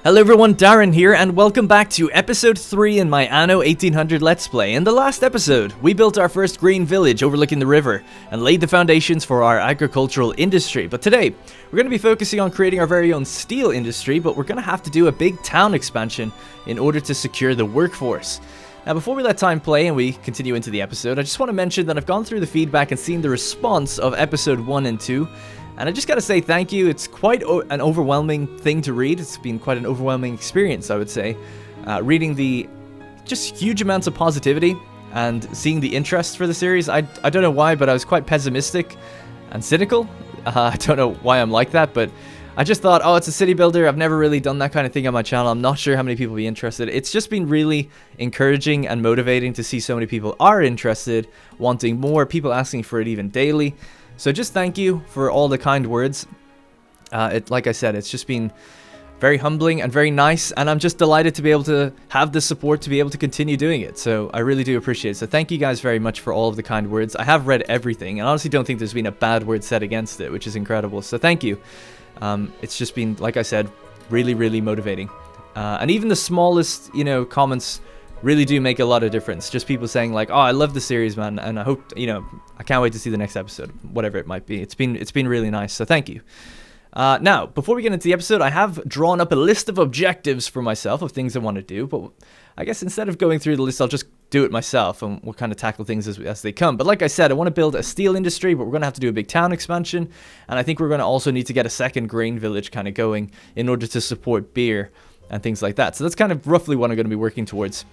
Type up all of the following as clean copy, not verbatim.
Hello everyone, Darren here, and welcome back to episode 3 in my Anno 1800 Let's Play. In the last episode, we built our first green village overlooking the river, and laid the foundations for our agricultural industry. But today, we're going to be focusing on creating our very own steel industry, but we're going to have to do a big town expansion in order to secure the workforce. Now before we let time play and we continue into the episode, I just want to mention that I've gone through the feedback and seen the response of episode 1 and 2. And I just gotta say thank you. It's quite an overwhelming thing to read. It's been quite an overwhelming experience, I would say. Reading the just huge amounts of positivity and seeing the interest for the series. I don't know why, but I was quite pessimistic and cynical. I don't know why I'm like that, but I just thought, oh, it's a city builder. I've never really done that kind of thing on my channel. I'm not sure how many people will be interested. It's just been really encouraging and motivating to see so many people are interested, wanting more, people asking for it even daily. So just thank you for all the kind words. Like I said, it's just been very humbling and very nice, and I'm just delighted to be able to have the support to be able to continue doing it. So I really do appreciate it. So thank you guys very much for all of the kind words. I have read everything, and honestly don't think there's been a bad word said against it, which is incredible. So thank you. It's just been, like I said, really, really motivating. And even the smallest, comments really do make a lot of difference. Just people saying like, oh, I love the series, man, and I hope, I can't wait to see the next episode, whatever it might be. It's been really nice, so thank you. Now, before we get into the episode, I have drawn up a list of objectives for myself of things I want to do, but I guess instead of going through the list, I'll just do it myself, and we'll kind of tackle things as they come. But like I said, I want to build a steel industry, but we're going to have to do a big town expansion, and I think we're going to also need to get a second grain village kind of going in order to support beer and things like that. So that's kind of roughly what I'm going to be working towards.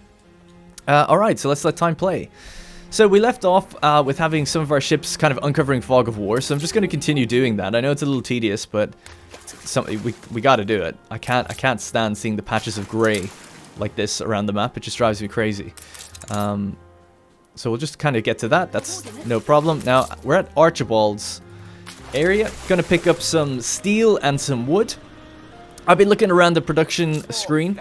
Alright, so let's let time play. So we left off with having some of our ships kind of uncovering fog of war, so I'm just going to continue doing that. I know it's a little tedious, but something we got to do it. I can't stand seeing the patches of grey like this around the map. It just drives me crazy. So we'll just kind of get to that. That's no problem. Now, we're at Archibald's area. Going to pick up some steel and some wood. I've been looking around the production screen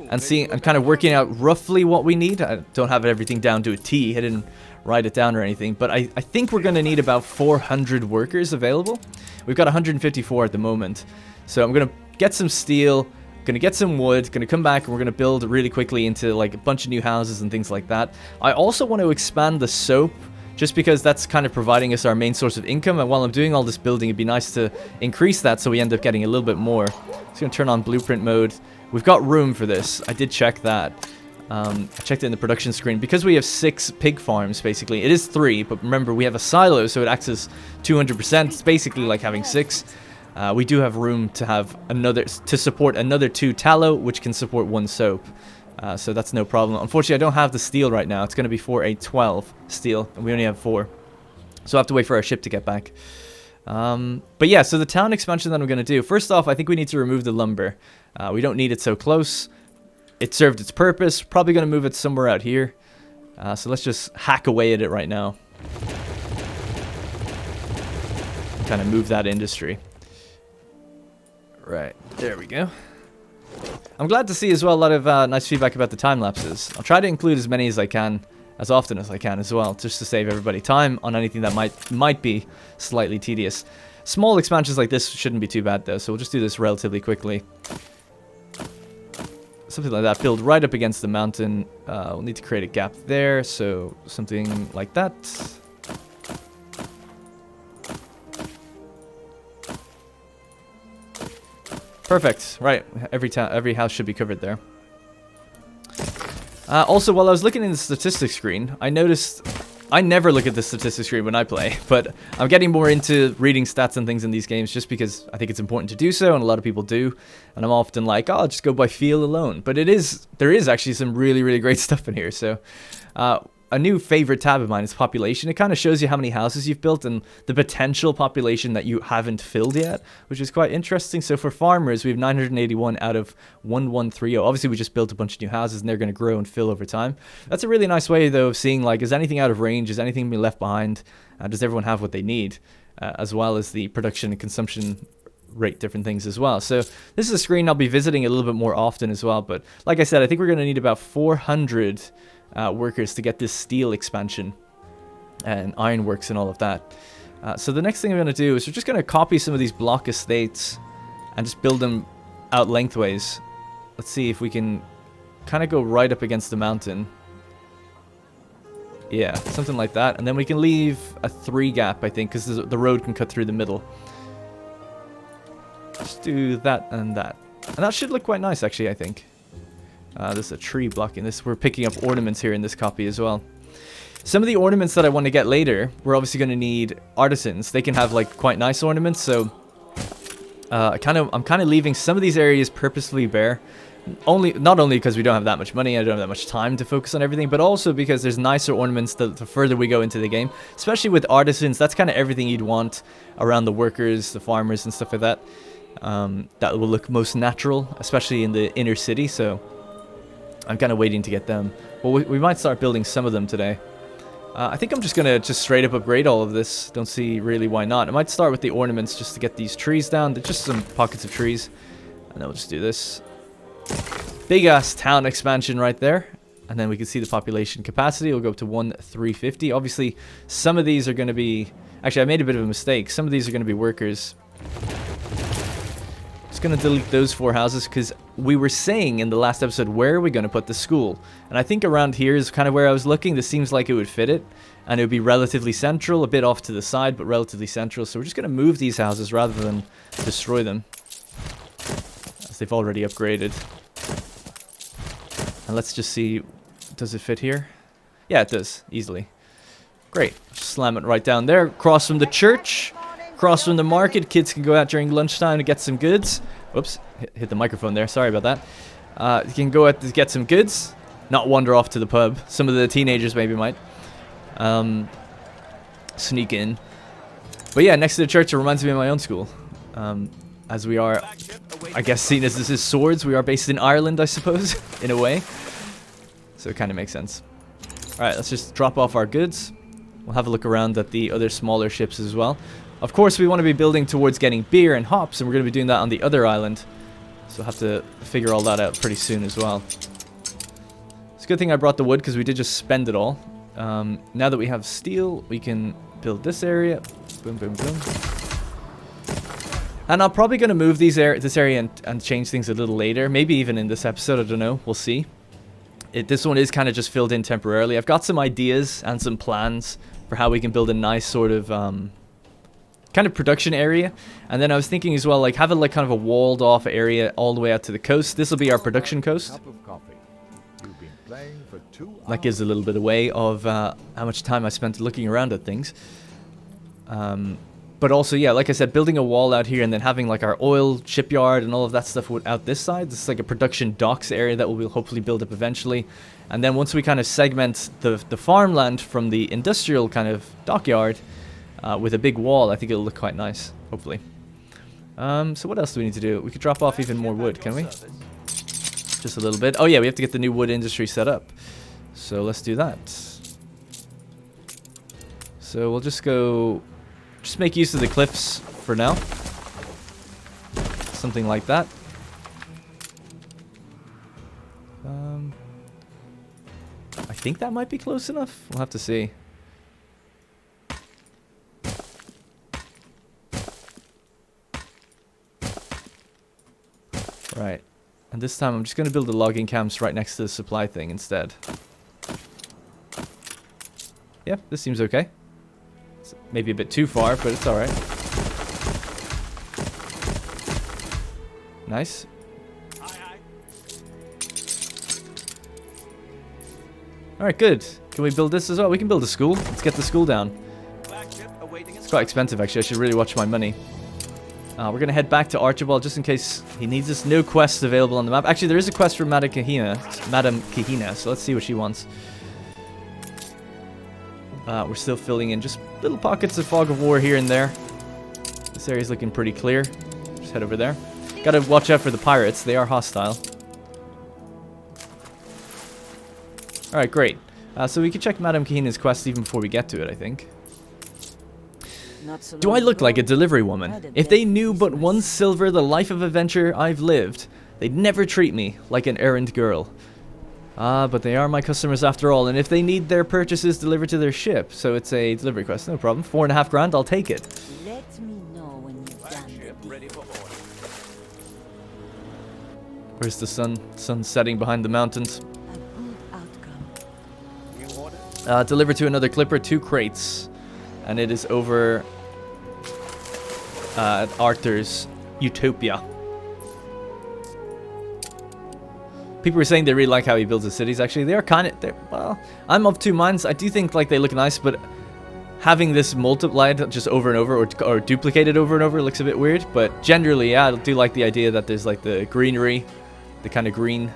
and seeing and kind of working out roughly what we need. I don't have everything down to a T. I didn't write it down or anything, but I think we're going to need about 400 workers available. We've got 154 at the moment. So I'm going to get some steel, going to get some wood, going to come back, and we're going to build really quickly into like a bunch of new houses and things like that. I also want to expand the soap, just because that's kind of providing us our main source of income, and while I'm doing all this building, it'd be nice to increase that so we end up getting a little bit more. Just going to turn on blueprint mode. We've got room for this. I did check that. I checked it in the production screen. Because we have 6 pig farms, basically. It is 3, but remember, we have a silo, so it acts as 200%. It's basically like having 6. We do have room to have to support another 2 tallow, which can support 1 soap. So that's no problem. Unfortunately, I don't have the steel right now. It's going to be for a 12 steel, and we only have 4. So I have to wait for our ship to get back. But yeah, so the town expansion that I'm going to do. First off, I think we need to remove the lumber. We don't need it so close. It served its purpose. Probably going to move it somewhere out here. So let's just hack away at it right now. Kind of move that industry. Right, there we go. I'm glad to see as well a lot of nice feedback about the time lapses. I'll try to include as many as I can, as often as I can as well, just to save everybody time on anything that might be slightly tedious. Small expansions like this shouldn't be too bad though, so we'll just do this relatively quickly. Something like that, build right up against the mountain. We'll need to create a gap there, so something like that. Perfect. Right, every house should be covered there. Also, while I was looking in the statistics screen, I noticed I never look at the statistics screen when I play, but I'm getting more into reading stats and things in these games just because I think it's important to do so, and a lot of people do. And I'm often like, oh, I'll just go by feel alone. But there is actually some really, really great stuff in here. So, a new favorite tab of mine is population. It kind of shows you how many houses you've built and the potential population that you haven't filled yet, which is quite interesting. So for farmers, we have 981 out of 1130. Obviously, we just built a bunch of new houses and they're going to grow and fill over time. That's a really nice way, though, of seeing, like, is anything out of range? Is anything being left behind? Does everyone have what they need? As well as the production and consumption rate, different things as well. So this is a screen I'll be visiting a little bit more often as well. But like I said, I think we're going to need about 400 workers to get this steel expansion and ironworks and all of that. So the next thing I'm going to do is we're just going to copy some of these block estates and just build them out lengthways let's see if we can kind of go right up against the mountain. Yeah, something like that. And then we can leave a 3 gap, I think, because the road can cut through the middle. Just do that and that. And that should look quite nice, actually, I think. There's a tree blocking this. We're picking up ornaments here in this copy as well. Some of the ornaments that I want to get later, we're obviously going to need artisans. They can have, like, quite nice ornaments, so... I'm kind of leaving some of these areas purposefully bare. Not only because we don't have that much money, I don't have that much time to focus on everything, but also because there's nicer ornaments the further we go into the game. Especially with artisans, that's kind of everything you'd want around the workers, the farmers, and stuff like that. That will look most natural, especially in the inner city, so I'm kind of waiting to get them. Well, we might start building some of them today. I think I'm just going to straight up upgrade all of this. Don't see really why not. I might start with the ornaments just to get these trees down. They're just some pockets of trees. And then we'll just do this. Big ass town expansion right there. And then we can see the population capacity. We'll go up to 1,350. Obviously, some of these are going to be... Actually, I made a bit of a mistake. Some of these are going to be workers. Just going to delete those 4 houses because we were saying in the last episode, where are we going to put the school? And I think around here is kind of where I was looking. This seems like it would fit it. And it would be relatively central, a bit off to the side, but relatively central. So we're just going to move these houses rather than destroy them, as they've already upgraded. And let's just see, does it fit here? Yeah, it does, easily. Great, just slam it right down there. Across from the church, across from the market. Kids can go out during lunchtime to get some goods. Whoops, hit the microphone there, sorry about that. You can go out to get some goods, not wander off to the pub. Some of the teenagers maybe might. Sneak in. But yeah, next to the church, it reminds me of my own school. As we are, I guess, seen as this is swords, we are based in Ireland, I suppose, in a way. So it kind of makes sense. Alright, let's just drop off our goods. We'll have a look around at the other smaller ships as well. Of course, we want to be building towards getting beer and hops, and we're going to be doing that on the other island. So we'll have to figure all that out pretty soon as well. It's a good thing I brought the wood, because we did just spend it all. Now that we have steel, we can build this area. Boom, boom, boom. And I'm probably going to move this area and change things a little later. Maybe even in this episode, I don't know. We'll see. This one is kind of just filled in temporarily. I've got some ideas and some plans for how we can build a nice sort of kind of production area. And then I was thinking as well, like have a kind of a walled off area all the way out to the coast. This will be our production coast. That gives a little bit away of how much time I spent looking around at things. But also, yeah, like I said, building a wall out here and then having like our oil shipyard and all of that stuff out this side. This is like a production docks area that we'll hopefully build up eventually. And then once we kind of segment the farmland from the industrial kind of dockyard with a big wall, I think it'll look quite nice, hopefully. So what else do we need to do? We could drop off even more wood, can we? Just a little bit. Oh yeah, we have to get the new wood industry set up. So let's do that. So we'll just go... Just make use of the cliffs for now. Something like that. I think that might be close enough. We'll have to see. Right. And this time I'm just going to build the logging camps right next to the supply thing instead. Yeah, this seems okay. It's maybe a bit too far, but it's alright. Nice. Alright, good. Can we build this as well? We can build a school. Let's get the school down. It's quite expensive, actually. I should really watch my money. We're going to head back to Archibald just in case he needs us. No quests available on the map. Actually, there is a quest for Madam Kahina, so let's see what she wants. We're still filling in just little pockets of fog of war here and there. This area's looking pretty clear. Just head over there. Gotta watch out for the pirates. They are hostile. Alright, great. So we can check Madam Kahina's quest even before we get to it, I think. Do I look like a delivery woman? If they knew but 1 silver the life of adventure I've lived, they'd never treat me like an errand girl. But they are my customers after all, and if they need their purchases delivered to their ship, so it's a delivery quest, no problem. 4.5 grand, I'll take it. Let me know when you've done the deed. Where's the sun? Sun's setting behind the mountains. Deliver to another clipper 2 crates. And it is over at Arthur's Utopia. People were saying they really like how he builds his cities. Actually, they are kind of... Well, I'm of two minds. I do think like they look nice, but having this multiplied just over and over or duplicated over and over looks a bit weird. But generally, yeah, I do like the idea that there's like the greenery, the kind of green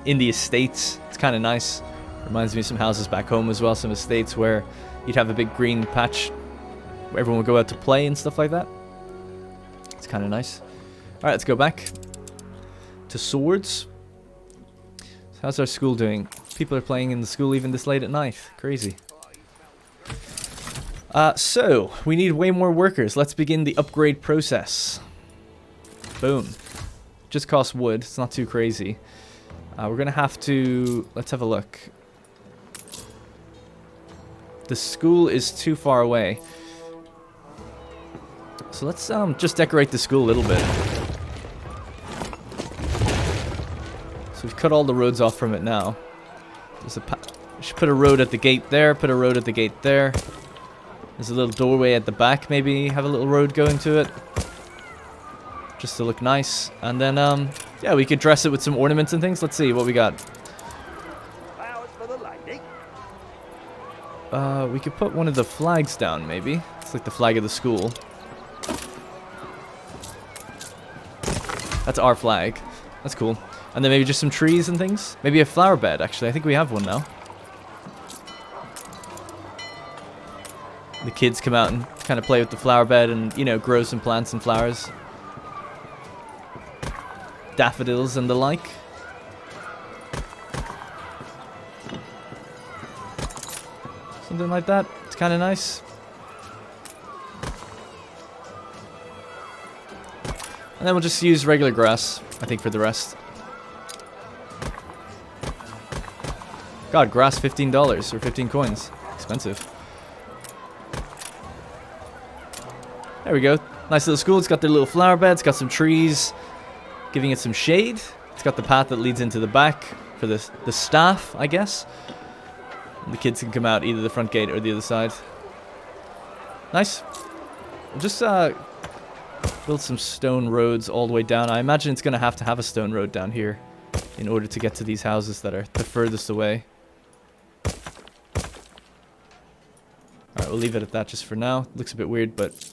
in the estates. It's kind of nice. Reminds me of some houses back home as well, some estates where you'd have a big green patch where everyone would go out to play and stuff like that. It's kind of nice. Alright, let's go back to swords. So how's our school doing? People are playing in the school even this late at night. Crazy. So, we need way more workers. Let's begin the upgrade process. Boom. Just costs wood. It's not too crazy. We're going to have to... Let's have a look. The school is too far away. So let's just decorate the school a little bit. So we've cut all the roads off from it now. There's a we should put a road at the gate there, put a road at the gate there. There's a little doorway at the back, maybe have a little road going to it. Just to look nice. And then, yeah, we could dress it with some ornaments and things. Let's see what we got. We could put one of the flags down, maybe. It's like the flag of the school. That's our flag. That's cool. And then maybe just some trees and things. Maybe a flower bed, actually. I think we have one now. The kids come out and kind of play with the flower bed and, you know, grow some plants and flowers. Daffodils and the like. Something like that. It's kind of nice. And then we'll just use regular grass, I think, for the rest. God, grass $15 or 15 coins. Expensive. There we go. Nice little school. It's got their little flower bed. It's got some trees, giving it some shade. It's got the path that leads into the back for the staff, I guess. And the kids can come out either the front gate or the other side. Nice. We'll just build some stone roads all the way down. I imagine it's going to have a stone road down here in order to get to these houses that are the furthest away. Alright, we'll leave it at that just for now. Looks a bit weird, but...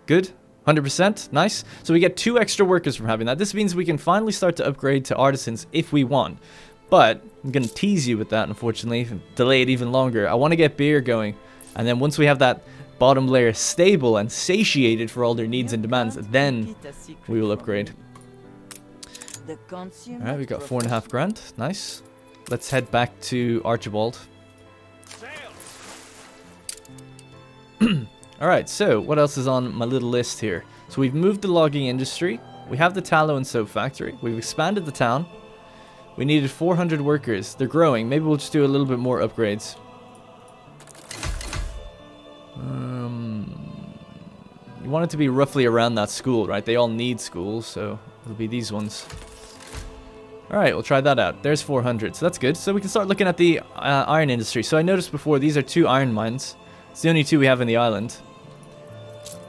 Good. 100%. Nice. So we get 2 extra workers from having that. This means we can finally start to upgrade to artisans if we want. But I'm going to tease you with that, unfortunately. Delay it even longer. I want to get beer going. And then once we have that bottom layer stable and satiated for all their needs and demands, then we will upgrade. Alright, we got 4.5 grand. Nice. Let's head back to Archibald. Alright, so what else is on my little list here? So we've moved the logging industry. We have the tallow and soap factory. We've expanded the town. We needed 400 workers. They're growing. Maybe we'll just do a little bit more upgrades. You want it to be roughly around that school, right? They all need schools, so it'll be these ones. Alright, we'll try that out. There's 400, so that's good. So we can start looking at the iron industry. So I noticed before, these are 2 iron mines. It's the only 2 we have in the island.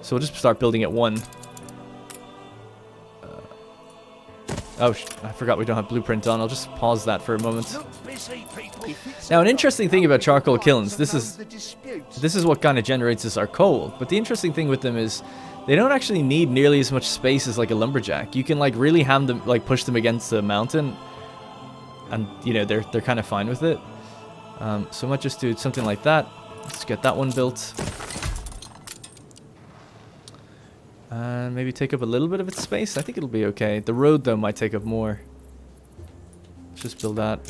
So we'll just start building at 1. Oh, I forgot we don't have blueprint on. I'll just pause that for a moment. Now, an interesting thing about charcoal kilns, this is what kind of generates us our coal. But the interesting thing with them is they don't actually need nearly as much space as like a lumberjack. You can like really ham them, like push them against the mountain, and you know they're kind of fine with it. So I might just do something like that. Let's get that one built. And maybe take up a little bit of its space. I think it'll be okay. The road, though, might take up more. Let's just build that.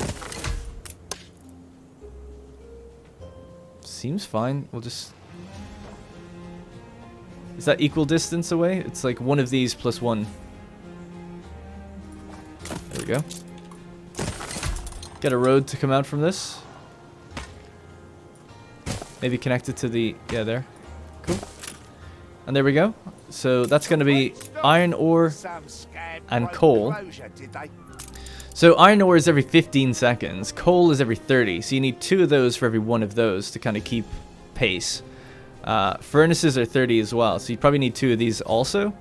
Seems fine. We'll just... Is that equal distance away? It's like one of these plus 1. There we go. Get a road to come out from this. Maybe connect it to the... Yeah, there. Cool. And there we go. So that's going to be iron ore and coal. So iron ore is every 15 seconds. Coal is every 30. So you need 2 of those for every 1 of those to kind of keep pace. Furnaces are 30 as well. So you probably need 2 of these also.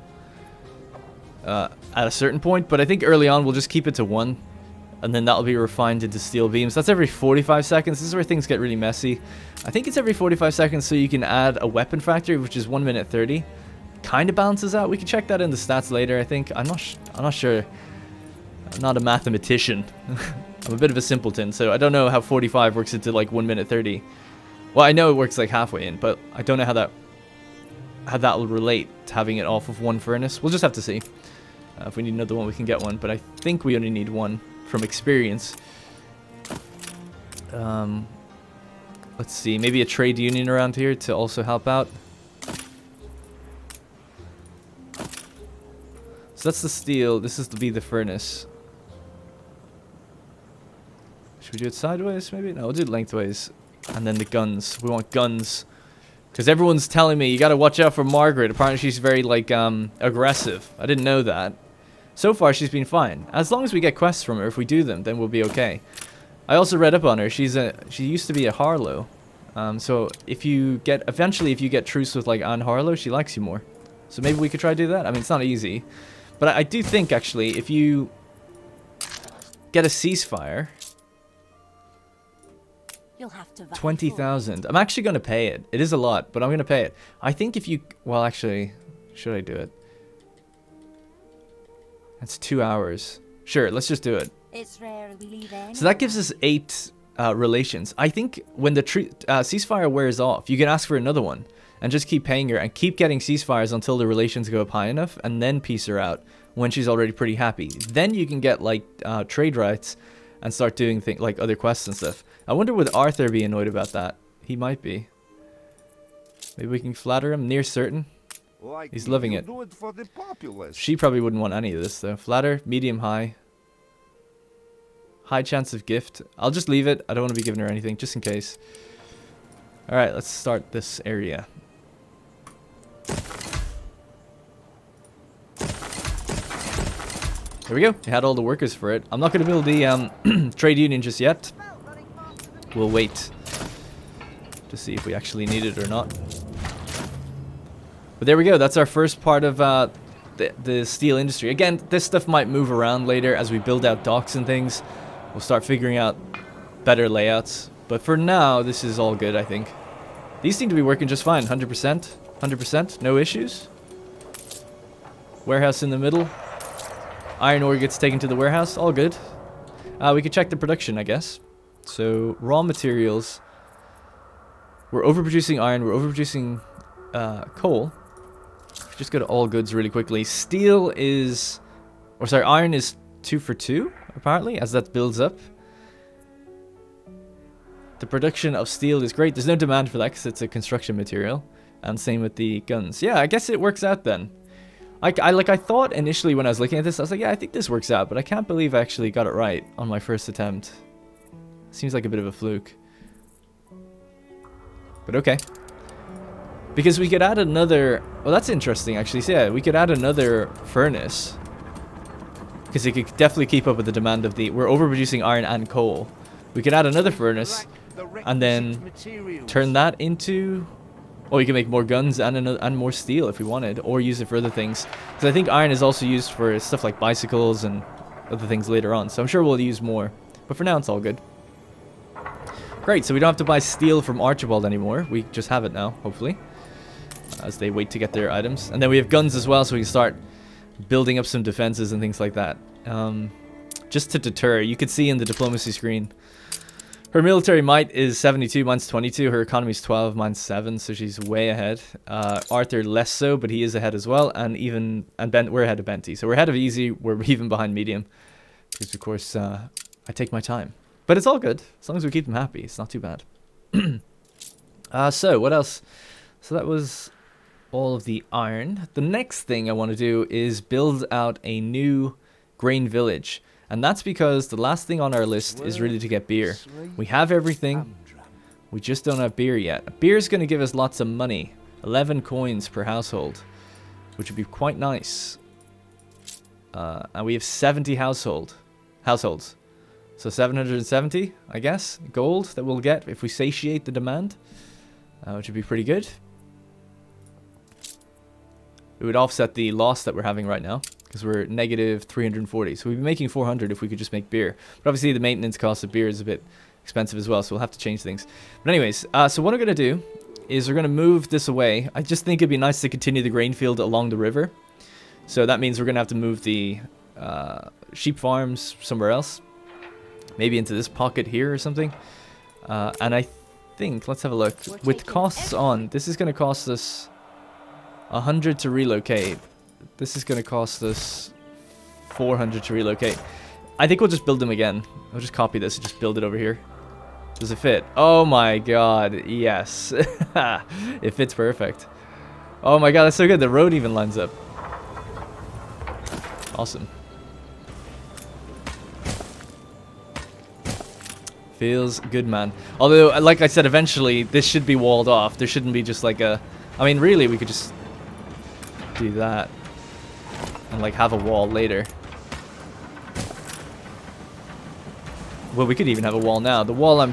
At a certain point. But I think early on we'll just keep it to 1. And then that'll be refined into steel beams. That's every 45 seconds. This is where things get really messy. I think it's every 45 seconds so you can add a weapon factory, which is 1 minute 30. Kind of balances out. We can check that in the stats later, I think. I'm not sure. I'm not a mathematician. I'm a bit of a simpleton, so I don't know how 45 works into like 1 minute 30. Well, I know it works like halfway in, but I don't know how that will relate to having it off of 1 furnace. We'll just have to see. If we need another one, we can get one, but I think we only need 1 from experience. Let's see, maybe a trade union around here to also help out. So that's the steel. This is to be the furnace. Should we do it sideways, maybe? No, we'll do it lengthways. And then the guns. We want guns. Because everyone's telling me, you gotta watch out for Margaret. Apparently she's very, like, aggressive. I didn't know that. So far, she's been fine. As long as we get quests from her, if we do them, then we'll be okay. I also read up on her. She used to be a Harlow. So eventually if you get truce with, like, Anne Harlow, she likes you more. So maybe we could try to do that. I mean, it's not easy. But I do think, actually, if you get a ceasefire... You'll have to 20,000. I'm actually going to pay it. It is a lot, but I'm going to pay it. I think if you... Well, actually, should I do it? That's 2 hours. Sure, let's just do it. It's rare we leave any. So that gives us 8 relations. I think when the ceasefire wears off, you can ask for another one. And just keep paying her and keep getting ceasefires until the relations go up high enough. And then piece her out when she's already pretty happy. Then you can get, like, trade rights and start doing things like other quests and stuff. I wonder would Arthur be annoyed about that? He might be. Maybe we can flatter him. Near certain. He's loving it. She probably wouldn't want any of this though. Flatter, medium, high. High chance of gift. I'll just leave it. I don't want to be giving her anything just in case. Alright, let's start this area. There we go. We had all the workers for it. I'm not going to build the trade union just yet. We'll wait to see if we actually need it or not. But there we go. That's our first part of the steel industry. Again, this stuff might move around later as we build out docks and things. We'll start figuring out better layouts. But for now, this is all good, I think. These seem to be working just fine. 100%. 100%. No issues. Warehouse in the middle. Iron ore gets taken to the warehouse. All good. We could check the production, I guess. So, raw materials. We're overproducing iron. We're overproducing coal. Just go to all goods really quickly. Steel is... Or sorry, iron is 2 for 2, apparently, as that builds up. The production of steel is great. There's no demand for that because it's a construction material. And same with the guns. Yeah, I guess it works out then. I thought initially when I was looking at this, I was like, yeah, I think this works out. But I can't believe I actually got it right on my first attempt. Seems like a bit of a fluke. But okay. Because we could add another... Well, that's interesting, actually. So, yeah, we could add another furnace. Because it could definitely keep up with the demand of the... We're overproducing iron and coal. We could add another furnace. And then turn that into... Or we can make more guns and more steel if we wanted. Or use it for other things. Because I think iron is also used for stuff like bicycles and other things later on. So I'm sure we'll use more. But for now, it's all good. Great, so we don't have to buy steel from Archibald anymore. We just have it now, hopefully. As they wait to get their items. And then we have guns as well, so we can start building up some defenses and things like that. Just to deter. You could see in the diplomacy screen. Her military might is 72, mine's 22. Her economy is 12, mine's 7, so she's way ahead. Arthur less so, but he is ahead as well. And we're ahead of Benty. So we're ahead of easy, we're even behind medium. Because of course, I take my time. But it's all good. As long as we keep them happy, it's not too bad. So, what else? So that was all of the iron. The next thing I want to do is build out a new grain village. And that's because the last thing on our list is really to get beer. We have everything. We just don't have beer yet. Beer is going to give us lots of money. 11 coins per household. which would be quite nice. And we have 70 households. So 770, I guess, gold that we'll get if we satiate the demand, which would be pretty good. It would offset the loss that we're having right now, because we're negative 340. So we'd be making 400 if we could just make beer. But obviously the maintenance cost of beer is a bit expensive as well, so we'll have to change things. But anyways, so what I'm going to do is we're going to move this away. I just think it'd be nice to continue the grain field along the river. So that means we're going to have to move the sheep farms somewhere else. Maybe into this pocket here or something. And I think, let's have a look. With costs on, this is going to cost us 100 to relocate. This is going to cost us 400 to relocate. I think we'll just build them again. I'll just copy this and just build it over here. Does it fit? Oh my god, yes. It fits perfect. Oh my god, that's so good. The road even lines up. Awesome. Feels good, man. Although, like I said, eventually this should be walled off. There shouldn't be just like a... I mean, really, we could just do that and like have a wall later. Well, we could even have a wall now. The wall I'm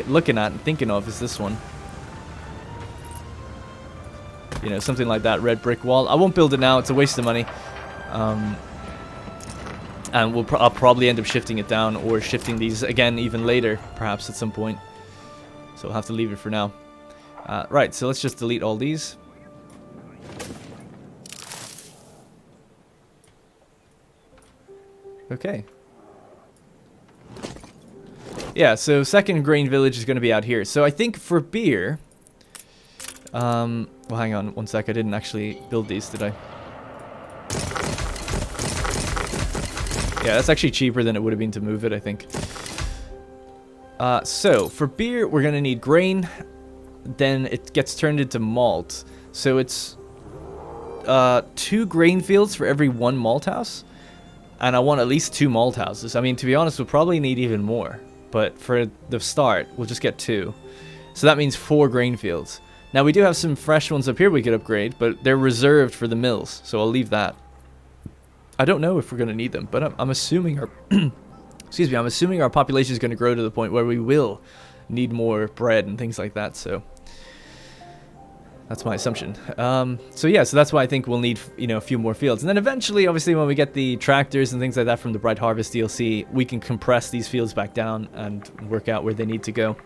looking at and thinking of is this one. You know, something like that, red brick wall. I won't build it now. It's a waste of money. And I'll probably end up shifting it down or shifting these again even later, perhaps at some point. So we'll have to leave it for now. Right, so let's just delete all these. Okay. Yeah, so second grain village is going to be out here. So I think for beer... well, hang on one sec. I didn't actually build these, did I? Yeah, that's actually cheaper than it would have been to move it, I think. So, for beer, we're going to need grain. Then it gets turned into malt. So it's 2 grain fields for every 1 malt house. And I want at least 2 malt houses. I mean, to be honest, we'll probably need even more. But for the start, we'll just get 2. So that means 4 grain fields. Now, we do have some fresh ones up here we could upgrade, but they're reserved for the mills. So I'll leave that. I don't know if we're going to need them, but I'm assuming our... excuse me, I'm assuming our population is going to grow to the point where we will need more bread and things like that, so... That's my assumption. So yeah, so that's why I think we'll need, you know, a few more fields. And then eventually, obviously, when we get the tractors and things like that from the Bright Harvest DLC, we can compress these fields back down and work out where they need to go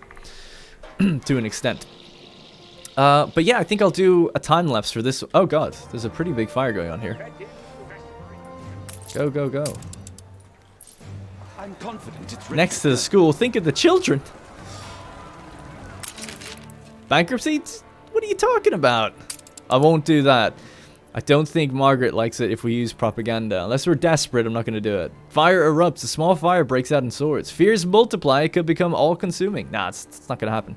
to an extent. But yeah, I think I'll do a time-lapse for this. Oh god, there's a pretty big fire going on here. Go, go, go. I'm confident it's Next to the school, think of the children. Bankruptcy? What are you talking about? I won't do that. I don't think Margaret likes it if we use propaganda. Unless we're desperate, I'm not going to do it. Fire erupts. A small fire breaks out in swords. Fears multiply. It could become all-consuming. Nah, it's not going to happen.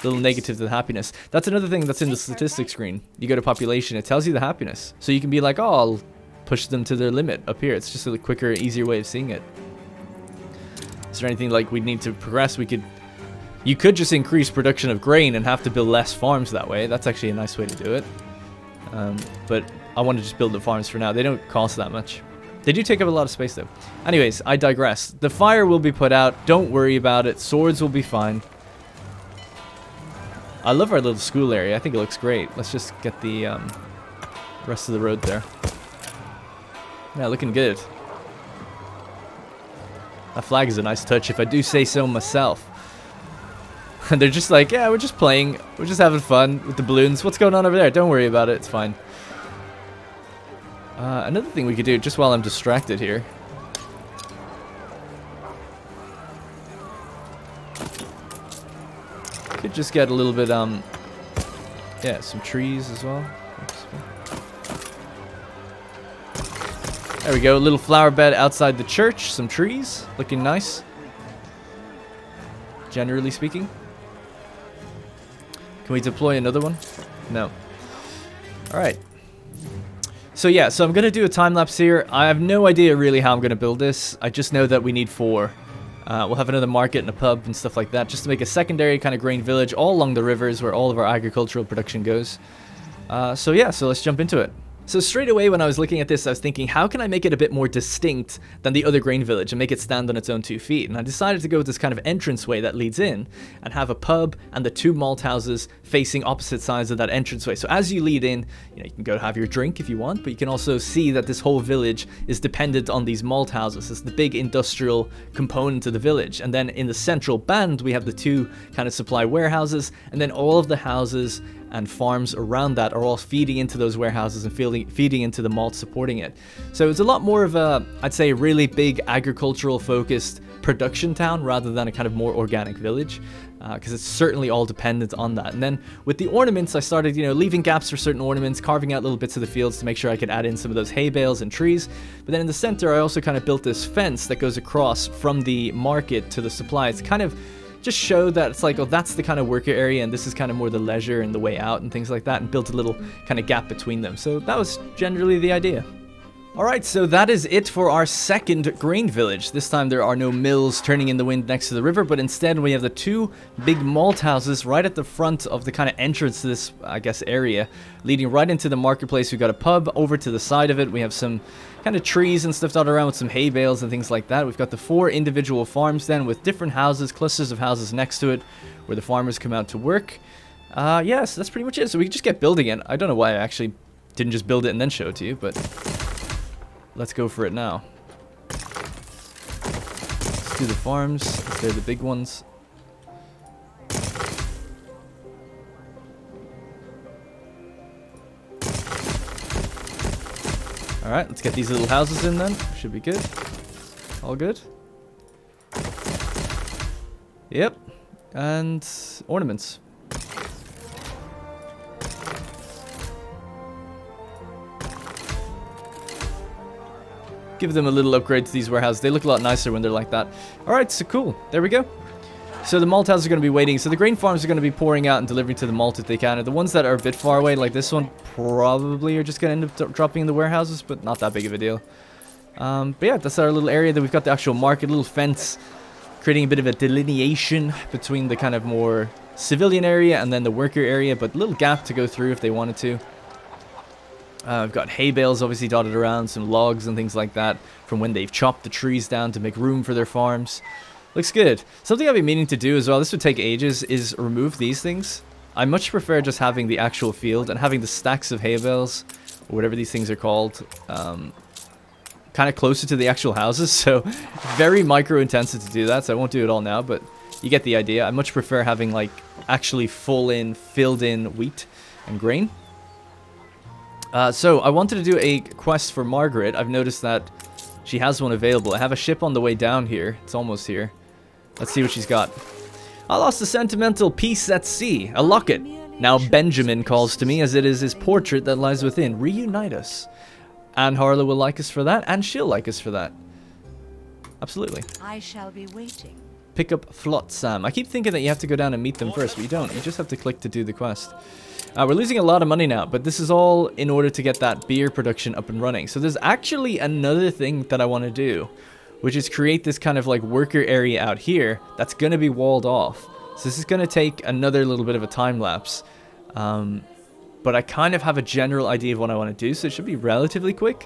Little negative to the happiness. That's another thing that's in the statistics screen. You go to population, it tells you the happiness. So you can be like, oh, I'll push them to their limit up here. It's just a quicker, easier way of seeing it. Is there anything like we'd need to progress? You could just increase production of grain and have to build less farms that way. That's actually a nice way to do it. But I want to just build the farms for now. They don't cost that much. They do take up a lot of space though. Anyways, I digress. The fire will be put out. Don't worry about it. Swords will be fine. I love our little school area. I think it looks great. Let's just get the rest of the road there. Yeah, looking good. That flag is a nice touch, if I do say so myself. And they're just like, yeah, we're just playing. We're just having fun with the balloons. What's going on over there? Don't worry about it. It's fine. Another thing we could do, just while I'm distracted here. Could just get a little bit, yeah, some trees as well. There we go. A little flower bed outside the church. Some trees. Looking nice. Generally speaking. Can we deploy another one? No. Alright. So yeah, so I'm going to do a time-lapse here. I have no idea really how I'm going to build this. I just know that we need 4. We'll have another market and a pub and stuff like that, just to make a secondary kind of grain village all along the rivers where all of our agricultural production goes. So yeah, so let's jump into it. So straight away when I was looking at this, I was thinking, how can I make it a bit more distinct than the other grain village and make it stand on its own 2 feet? And I decided to go with this kind of entranceway that leads in and have a pub and the 2 malt houses facing opposite sides of that entranceway. So as you lead in, you can go have your drink if you want, but you can also see that this whole village is dependent on these malt houses. It's the big industrial component of the village. And then in the central band, we have the 2 kind of supply warehouses, and then all of the houses and farms around that are all feeding into those warehouses and feeding into the malt supporting it. So it's a lot more of a, I'd say, really big agricultural focused production town rather than a kind of more organic village, because it's certainly all dependent on that. And then with the ornaments, I started, leaving gaps for certain ornaments, carving out little bits of the fields to make sure I could add in some of those hay bales and trees. But then in the center, I also kind of built this fence that goes across from the market to the supply. It's kind of just show that it's like, oh, that's the kind of worker area and this is kind of more the leisure and the way out and things like that, and built a little kind of gap between them. So that was generally the idea. Alright, so that is it for our second grain village. This time there are no mills turning in the wind next to the river, but instead we have the 2 big malt houses right at the front of the kind of entrance to this, I guess, area, leading right into the marketplace. We've got a pub over to the side of it. We have some kind of trees and stuff dotted around with some hay bales and things like that. We've got the 4 individual farms then with different houses, clusters of houses next to it where the farmers come out to work. Yes, that's pretty much it. So we can just get building it. I don't know why I actually didn't just build it and then show it to you, but let's go for it now. Let's do the farms. They're the big ones. Alright, let's get these little houses in then. Should be good. All good. Yep. And ornaments. Give them a little upgrade to these warehouses. They look a lot nicer when they're like that. Alright, so cool. There we go. So the malt houses are going to be waiting. So the grain farms are going to be pouring out and delivering to the malt if they can. And the ones that are a bit far away, like this one, probably are just going to end up dropping in the warehouses, but not that big of a deal. But yeah, that's our little area. Then we've got the actual market, little fence, creating a bit of a delineation between the kind of more civilian area and then the worker area, but a little gap to go through if they wanted to. I've got hay bales obviously dotted around, some logs and things like that from when they've chopped the trees down to make room for their farms. Looks good. Something I've been meaning to do as well, this would take ages, is remove these things. I much prefer just having the actual field and having the stacks of hay bales, or whatever these things are called, kind of closer to the actual houses. So very micro intensive to do that, so I won't do it all now, but you get the idea. I much prefer having like actually filled in wheat and grain. So I wanted to do a quest for Margaret. I've noticed that she has one available. I have a ship on the way down here. It's almost here. Let's see what she's got. I lost a sentimental piece at sea, a locket. Now Benjamin calls to me, as it is his portrait that lies within. Reunite us. Anne Harlow will like us for that, and she'll like us for that. Absolutely. I shall be waiting. Pick up Flotsam. I keep thinking that you have to go down and meet them first, but you don't. You just have to click to do the quest. We're losing a lot of money now, but this is all in order to get that beer production up and running. So there's actually another thing that I want to do, which is create this kind of like worker area out here that's going to be walled off. So this is going to take another little bit of a time lapse. But I kind of have a general idea of what I want to do, so it should be relatively quick.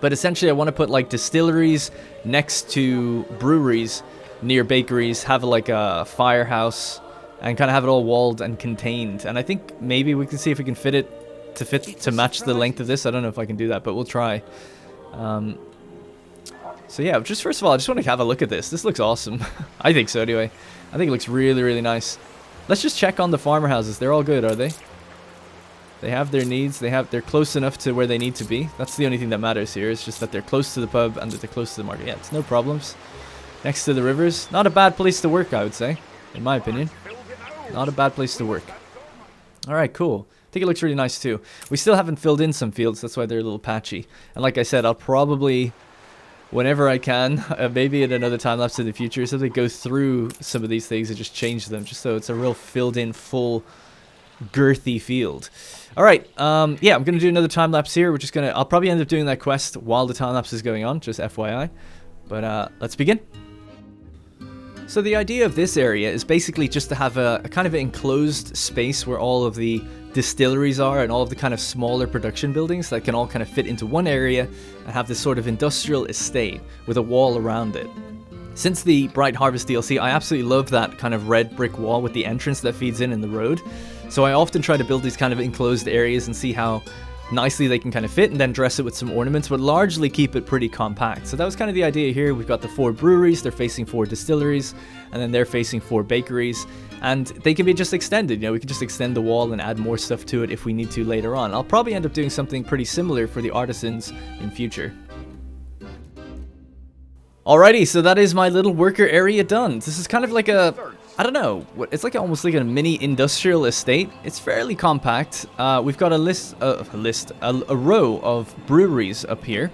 But essentially I want to put like distilleries next to breweries near bakeries, have like a firehouse, and kind of have it all walled and contained. And I think maybe we can see if we can fit it to match the length of this. I don't know if I can do that, but we'll try. So yeah, just first of all, I just want to have a look at this. This looks awesome. I think so anyway. I think it looks really, really nice. Let's just check on the farmer houses. They're all good, are they? They have their needs. They're close enough to where they need to be. That's the only thing that matters here. It's just that they're close to the pub and that they're close to the market. Yeah, it's no problems. Next to the rivers. Not a bad place to work, I would say. In my opinion. Not a bad place to work. Alright, cool. I think it looks really nice too. We still haven't filled in some fields. That's why they're a little patchy. And like I said, I'll probably, whenever I can, maybe at another time lapse in the future, simply go through some of these things and just change them. Just so it's a real filled in, full, girthy field. Alright, yeah, I'm going to do another time lapse here. I'll probably end up doing that quest while the time lapse is going on, just FYI. But let's begin. So the idea of this area is basically just to have a kind of enclosed space where all of the distilleries are and all of the kind of smaller production buildings that can all kind of fit into one area and have this sort of industrial estate with a wall around it. Since the Bright Harvest DLC, I absolutely love that kind of red brick wall with the entrance that feeds in the road. So I often try to build these kind of enclosed areas and see how nicely they can kind of fit, and then dress it with some ornaments, but largely keep it pretty compact. So that was kind of the idea here. We've got the 4 breweries, they're facing 4 distilleries, and then they're facing 4 bakeries, and they can be just extended. You know, we can just extend the wall and add more stuff to it if we need to later on. I'll probably end up doing something pretty similar for the artisans in future. Alrighty, so that is my little worker area done. This is kind of like a, I don't know, it's like almost like a mini industrial estate. It's fairly compact. We've got a row of breweries up here.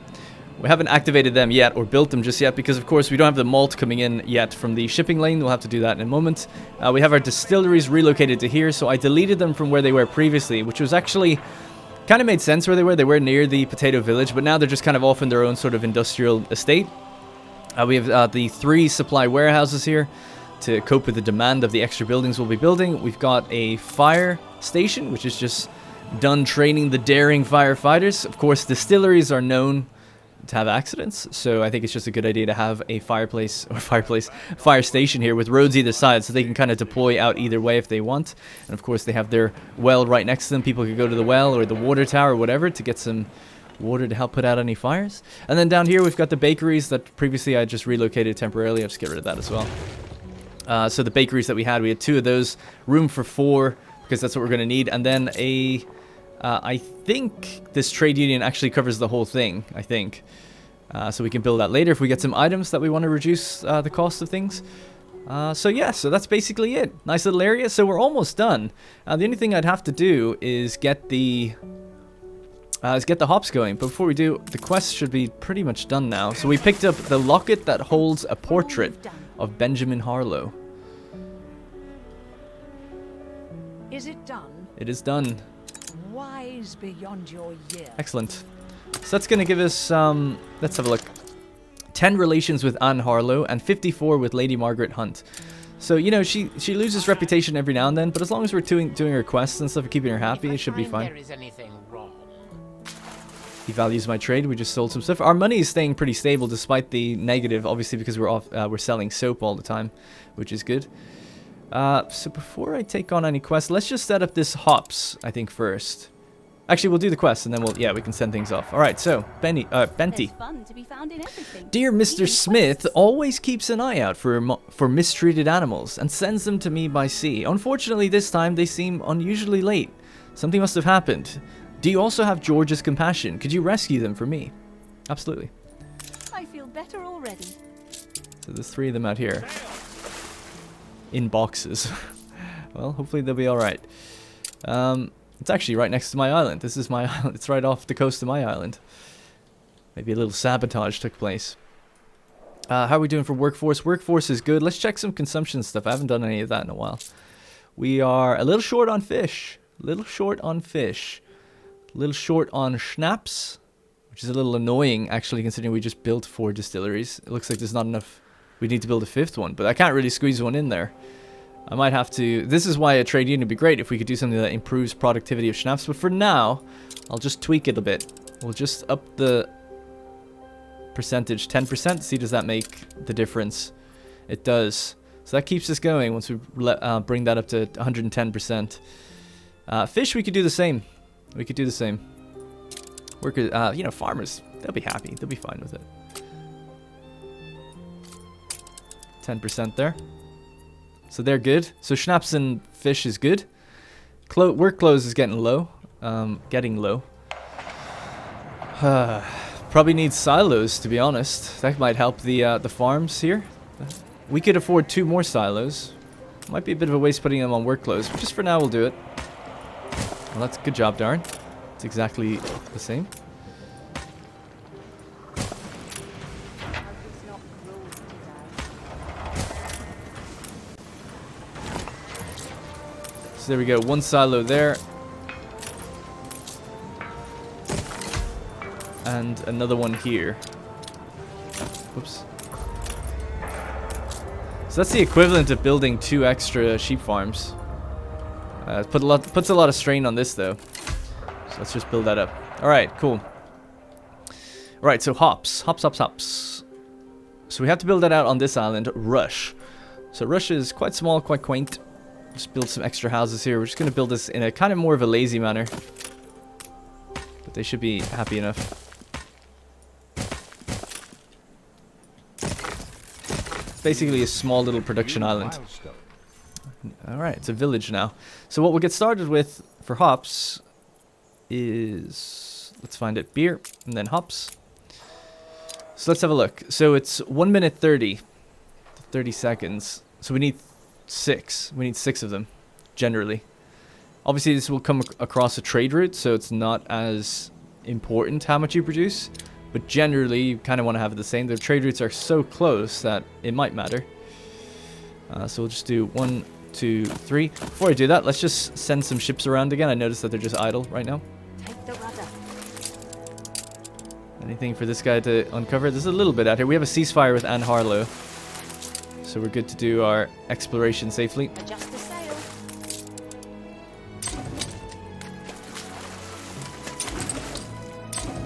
We haven't activated them yet or built them just yet because, of course, we don't have the malt coming in yet from the shipping lane. We'll have to do that in a moment. We have our distilleries relocated to here, so I deleted them from where they were previously, which was actually kind of made sense where they were. They were near the potato village, but now they're just kind of off in their own sort of industrial estate. We have the 3 supply warehouses here to cope with the demand of the extra buildings we'll be building. We've got a fire station, which is just done training the daring firefighters. Of course, distilleries are known to have accidents, so I think it's just a good idea to have a fire station here with roads either side, so they can kind of deploy out either way if they want. And of course, they have their well right next to them. People could go to the well or the water tower or whatever to get some water to help put out any fires. And then down here we've got the bakeries that previously I just relocated temporarily. I'll just get rid of that as well. So the bakeries that we had 2 of those, room for 4 because that's what we're going to need, and then I think this trade union actually covers the whole thing, I think. So we can build that later if we get some items that we want to reduce the cost of things. So yeah, so that's basically it. Nice little area. So we're almost done. The only thing I'd have to do is get the hops going. But before we do, the quest should be pretty much done now. So we picked up the locket that holds a portrait of Benjamin Harlow. Is it done? It is done. Wise beyond your years. Excellent. So that's going to give us, let's have a look. 10 relations with Anne Harlow and 54 with Lady Margaret Hunt. So, you know, she loses reputation every now and then, but as long as we're doing her quests and stuff and keeping her happy, it should be fine. There is anything wrong. He values my trade. We just sold some stuff. Our money is staying pretty stable despite the negative, obviously, because we're selling soap all the time, which is good. So before I take on any quests, let's just set up this hops, I think, first. Actually, we'll do the quest and then we can send things off. All right, so Benty. Fun to be found in everything. Dear Mr. Smith always keeps an eye out for mistreated animals and sends them to me by sea. Unfortunately, this time they seem unusually late. Something must have happened. Do you also have George's compassion? Could you rescue them for me? Absolutely. I feel better already. So there's 3 of them out here. In boxes. Well, hopefully they'll be alright. It's actually right next to my island. This is my island. It's right off the coast of my island. Maybe a little sabotage took place. How are we doing for workforce? Workforce is good. Let's check some consumption stuff. I haven't done any of that in a while. We are a little short on fish. A little short on fish. A little short on schnapps, which is a little annoying, actually, considering we just built 4 distilleries. It looks like there's not enough. We need to build a 5th one, but I can't really squeeze one in there. I might have to. This is why a trade union would be great if we could do something that improves productivity of schnapps. But for now, I'll just tweak it a bit. We'll just up the percentage 10%. See, does that make the difference? It does. So that keeps us going once we bring that up to 110%. Fish, we could do the same. We could do the same. Workers, you know, farmers, they'll be happy. They'll be fine with it. 10% there. So they're good. So schnapps and fish is good. Work clothes is getting low. Getting low. Probably need silos, to be honest. That might help the farms here. We could afford 2 more silos. Might be a bit of a waste putting them on work clothes, but just for now we'll do it. Well, that's a good job, Darren. It's exactly the same. So there we go, 1 silo there. And another one here. Oops. So that's the equivalent of building 2 extra sheep farms. Puts a lot of strain on this though. So let's just build that up. Alright, cool. Alright, so hops. Hops, hops, hops. So we have to build that out on this island, Rush. So Rush is quite small, quite quaint. Just build some extra houses here. We're just going to build this in a kind of more of a lazy manner. But they should be happy enough. Basically a small little production island. Alright, it's a village now. So what we'll get started with for hops is... let's find it. Beer, and then hops. So let's have a look. So it's 1 minute 30 seconds. So we need 6. We need 6 of them, generally. Obviously, this will come across a trade route, so it's not as important how much you produce. But generally, you kind of want to have it the same. The trade routes are so close that it might matter. So we'll just do 1, 2, 3. Before I do that, let's just send some ships around again. I noticed that they're just idle right now. Take the rudder. Anything for this guy to uncover? There's a little bit out here. We have a ceasefire with Anne Harlow. So we're good to do our exploration safely. Adjust the sail.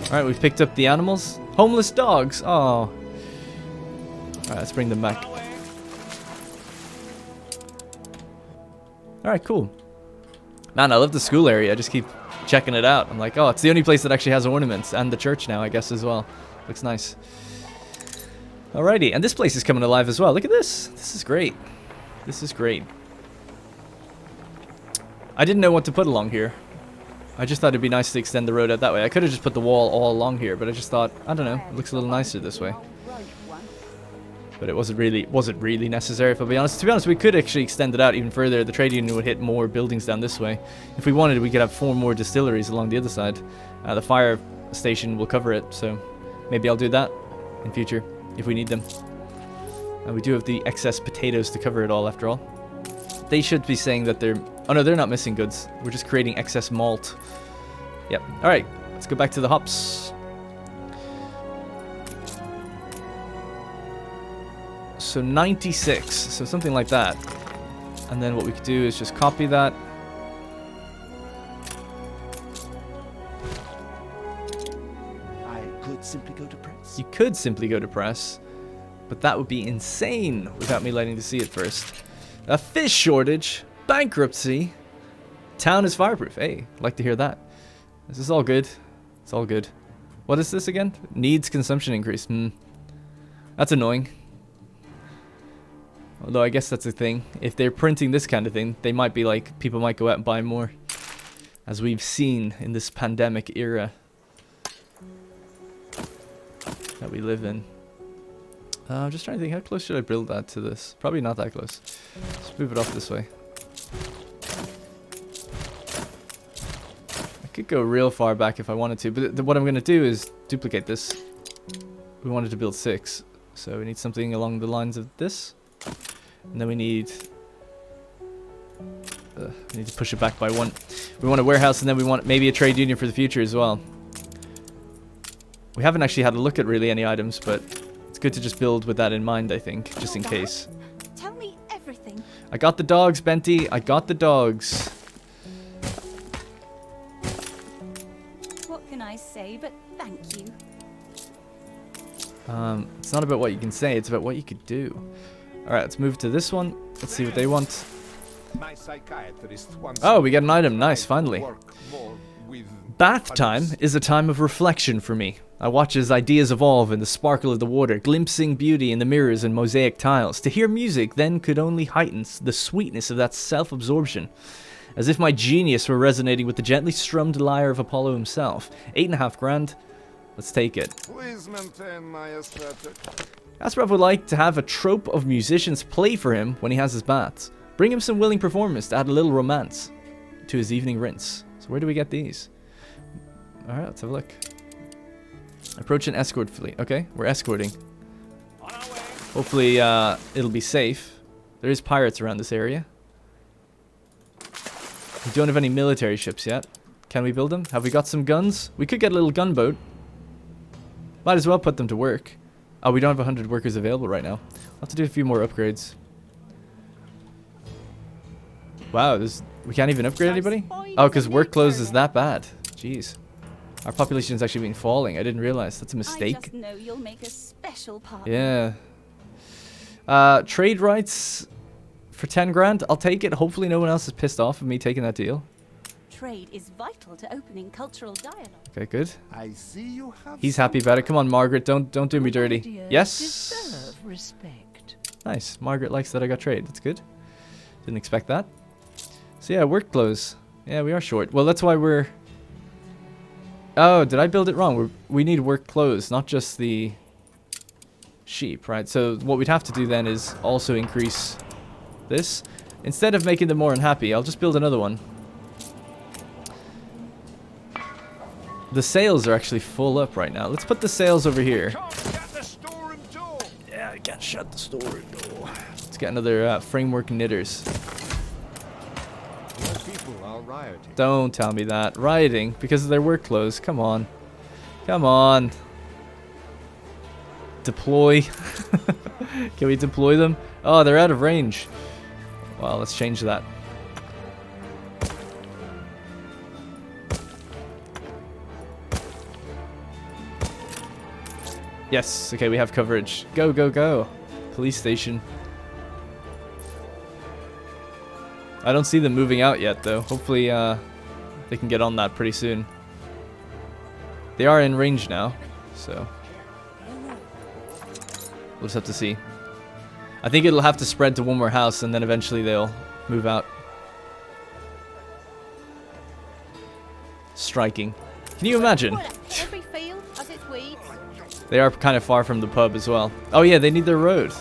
Alright, we've picked up the animals. Homeless dogs! Oh. Alright, let's bring them back. Alright, cool. Man, I love the school area. I just keep checking it out. I'm like, oh, it's the only place that actually has ornaments. And the church now, I guess, as well. Looks nice. Alrighty, and this place is coming alive as well. Look at this. This is great. This is great. I didn't know what to put along here. I just thought it'd be nice to extend the road out that way. I could have just put the wall all along here, but I just thought, I don't know, it looks a little nicer this way. But it wasn't really necessary, if I'll be honest. To be honest, we could actually extend it out even further. The trade union would hit more buildings down this way. If we wanted, we could have 4 more distilleries along the other side. The fire station will cover it, so maybe I'll do that in future if we need them. And we do have the excess potatoes to cover it all, after all. They should be saying that they're... oh no, they're not missing goods. We're just creating excess malt. Yep. Alright, let's go back to the hops. So 96, so something like that. And then what we could do is just copy that. I could simply go to press. You could simply go to press, but that would be insane without me letting to see it first. A fish shortage, bankruptcy, town is fireproof. Hey, I'd like to hear that. This is all good. It's all good. What is this again? Needs consumption increase. That's annoying. Although I guess that's a thing. If they're printing this kind of thing, they might be like, people might go out and buy more. As we've seen in this pandemic era that we live in. I'm just trying to think, how close should I build that to this? Probably not that close. Let's move it off this way. I could go real far back if I wanted to, but what I'm going to do is duplicate this. We wanted to build 6, so we need something along the lines of this. And then we need to push it back by 1. We want a warehouse, and then we want maybe a trade union for the future as well. We haven't actually had a look at really any items, but it's good to just build with that in mind, I think, just in case. Tell me everything. I got the dogs, Benty. I got the dogs. What can I say but thank you? It's not about what you can say, it's about what you could do. Alright, let's move to this one. Let's see what they want. My psychiatrist wants Oh, we get an item. Nice, finally. work more with Bath time is a time of reflection for me. I watch as ideas evolve in the sparkle of the water, glimpsing beauty in the mirrors and mosaic tiles. To hear music then could only heighten the sweetness of that self-absorption. As if my genius were resonating with the gently strummed lyre of Apollo himself. 8.5 grand. Let's take it. Please maintain my aesthetic. Asprov would like to have a trope of musicians play for him when he has his baths. Bring him some willing performers to add a little romance to his evening rinse. So where do we get these? Alright, let's have a look. Approach an escort fleet. Okay, we're escorting. Hopefully it'll be safe. There is pirates around this area. We don't have any military ships yet. Can we build them? Have we got some guns? We could get a little gunboat. Might as well put them to work. Oh, we don't have 100 workers available right now. I'll have to do a few more upgrades. Wow, we can't even upgrade anybody? Oh, because work clothes is that bad. Jeez. Our population has actually been falling. I didn't realize. That's a mistake. I just know you'll make a special partner. Yeah. Trade rights for 10 grand. I'll take it. Hopefully no one else is pissed off of me taking that deal. Trade is vital to opening cultural dialogue. Okay, good. I see you have. He's happy about it. Come on, Margaret. Don't do me dirty. Ideas Yes. deserve respect. Nice. Margaret likes that I got trade. That's good. Didn't expect that. So yeah, work clothes. Yeah, we are short. Well, that's why we're... Oh, did I build it wrong? We need work clothes, not just the sheep, right? So what we'd have to do then is also increase this. Instead of making them more unhappy, I'll just build another one. The sails are actually full up right now. Let's put the sails over here. Yeah, I can't shut the storeroom door. Let's get another framework knitters. People are rioting. Don't tell me that. Rioting because of their work clothes. Come on. Come on. Deploy. Can we deploy them? Oh, they're out of range. Well, let's change that. Yes, okay, we have coverage. Go, go, go. Police station. I don't see them moving out yet, though. Hopefully, they can get on that pretty soon. They are in range now, so... We'll just have to see. I think it'll have to spread to one more house, and then eventually they'll move out. Striking. Can you imagine? Every field has its weeds. They are kind of far from the pub as well. Oh yeah, they need their road.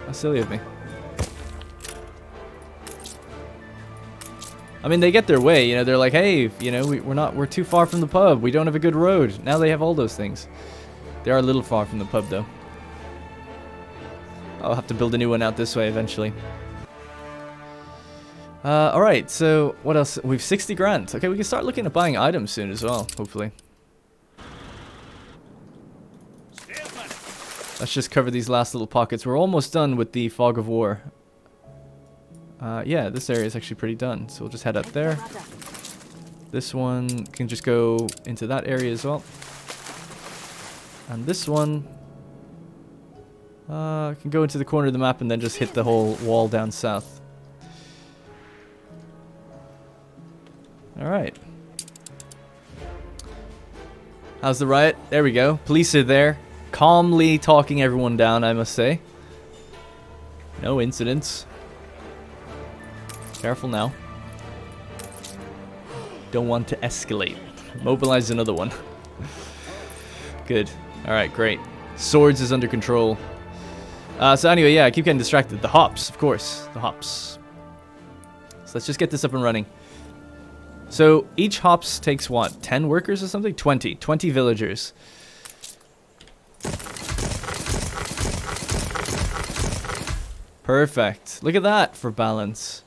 How silly of me. I mean, they get their way, you know, they're like, hey, you know, we're too far from the pub. We don't have a good road. Now they have all those things. They are a little far from the pub, though. I'll have to build a new one out this way eventually. Alright, so what else? We've 60 grand. Okay, we can start looking at buying items soon as well, hopefully. Let's just cover these last little pockets. We're almost done with the Fog of War. Yeah, this area is actually pretty done. So we'll just head up there. This one can just go into that area as well. And this one can go into the corner of the map and then just hit the whole wall down south. Alright. How's the riot? There we go. Police are there. Calmly talking everyone down, I must say. No incidents. Careful now. Don't want to escalate. Mobilize another one. Good. Alright, great. Swords is under control. So anyway, yeah, I keep getting distracted. The hops, of course. The hops. So let's just get this up and running. So each hops takes what? 10 workers or something? 20. 20 villagers. Perfect. Look at that for balance.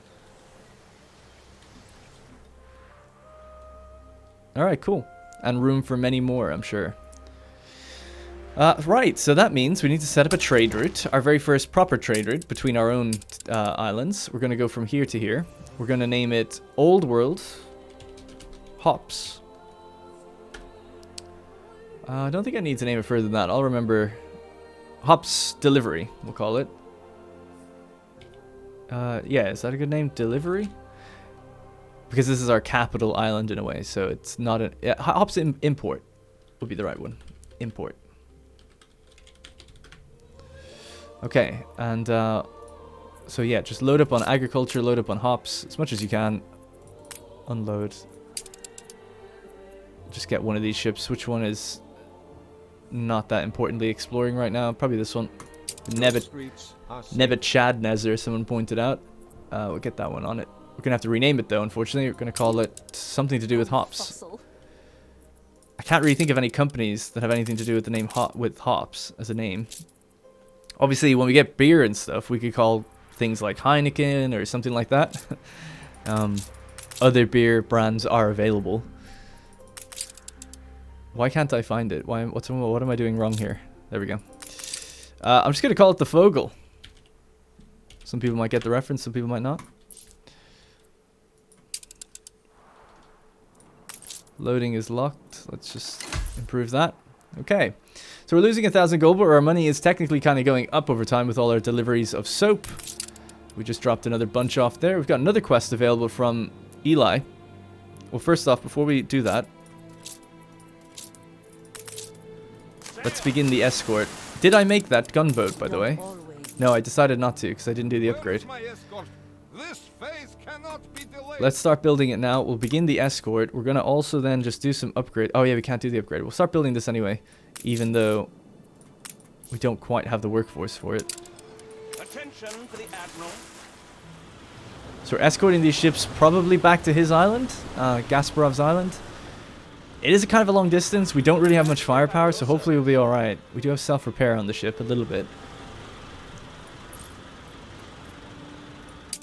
Alright, cool. And room for many more, I'm sure. Right, so that means we need to set up a trade route. Our very first proper trade route between our own islands. We're going to go from here to here. We're going to name it Old World Hops. I don't think I need to name it further than that. I'll remember Hops Delivery, we'll call it. Yeah, is that a good name? Delivery? Because this is our capital island in a way, so it's not a... Yeah, Hops Import would be the right one. Import. Okay, and so yeah, just load up on agriculture, load up on hops as much as you can. Unload. Just get one of these ships. Which one is not that importantly exploring right now? Probably this one. Nebuchadnezzar, someone pointed out. We'll get that one on it. We're going to have to rename it though, unfortunately. We're going to call it something to do with hops. I can't really think of any companies that have anything to do with the name hops as a name. Obviously, when we get beer and stuff, we could call things like Heineken or something like that. Other beer brands are available. Why can't I find it? What am I doing wrong here? There we go. I'm just going to call it the Fogel. Some people might get the reference, some people might not. Loading is locked. Let's just improve that. Okay. So we're losing 1,000 gold, but our money is technically kind of going up over time with all our deliveries of soap. We just dropped another bunch off there. We've got another quest available from Eli. Well, first off, before we do that, let's begin the escort. Did I make that gunboat, by the way? No, I decided not to because I didn't do the upgrade. Let's start building it now. We'll begin the escort. We're going to also then just do some upgrade. Oh, yeah, we can't do the upgrade. We'll start building this anyway, even though we don't quite have the workforce for it. Attention for the Admiral. So we're escorting these ships probably back to his island, Gasparov's island. It is a kind of a long distance. We don't really have much firepower, so hopefully we'll be alright. We do have self-repair on the ship, a little bit.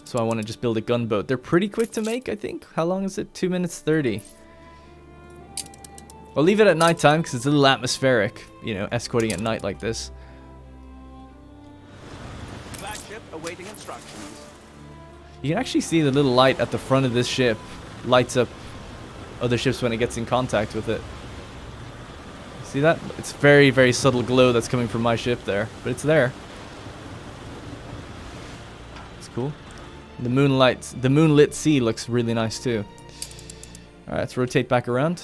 So I want to just build a gunboat. They're pretty quick to make, I think. How long is it? 2 minutes 30. I'll leave it at nighttime because it's a little atmospheric, you know, escorting at night like this. Flagship awaiting instructions. You can actually see the little light at the front of this ship lights up other ships when it gets in contact with it. See that? It's very, very subtle glow that's coming from my ship there, but it's there. It's cool. The moonlit sea looks really nice too. Alright, let's rotate back around.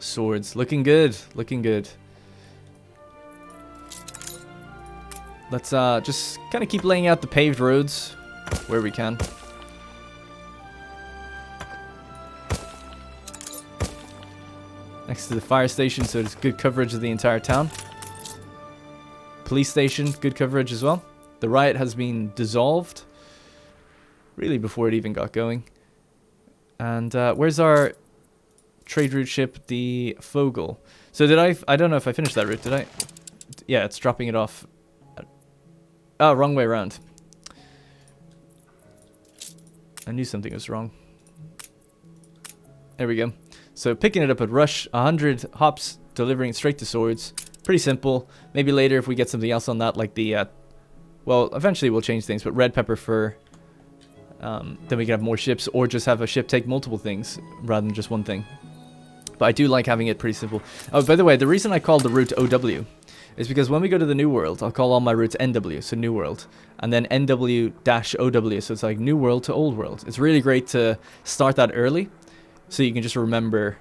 Swords, looking good, looking good. Let's just kind of keep laying out the paved roads where we can. Next to the fire station, so it's good coverage of the entire town. Police station, good coverage as well. The riot has been dissolved. Really before it even got going. And where's our trade route ship, the Fogel? So did I don't know if I finished that route, did I? Yeah, it's dropping it off. Oh, wrong way around. I knew something was wrong. There we go. So picking it up at Rush, 100 hops, delivering straight to swords. Pretty simple. Maybe later if we get something else on that, like the, well, eventually we'll change things, but red pepper fur. Then we can have more ships, or just have a ship take multiple things rather than just one thing. But I do like having it pretty simple. Oh, by the way, the reason I called the route OW is because when we go to the New World, I'll call all my routes NW, so New World, and then NW-OW, so it's like New World to Old World. It's really great to start that early, so you can just remember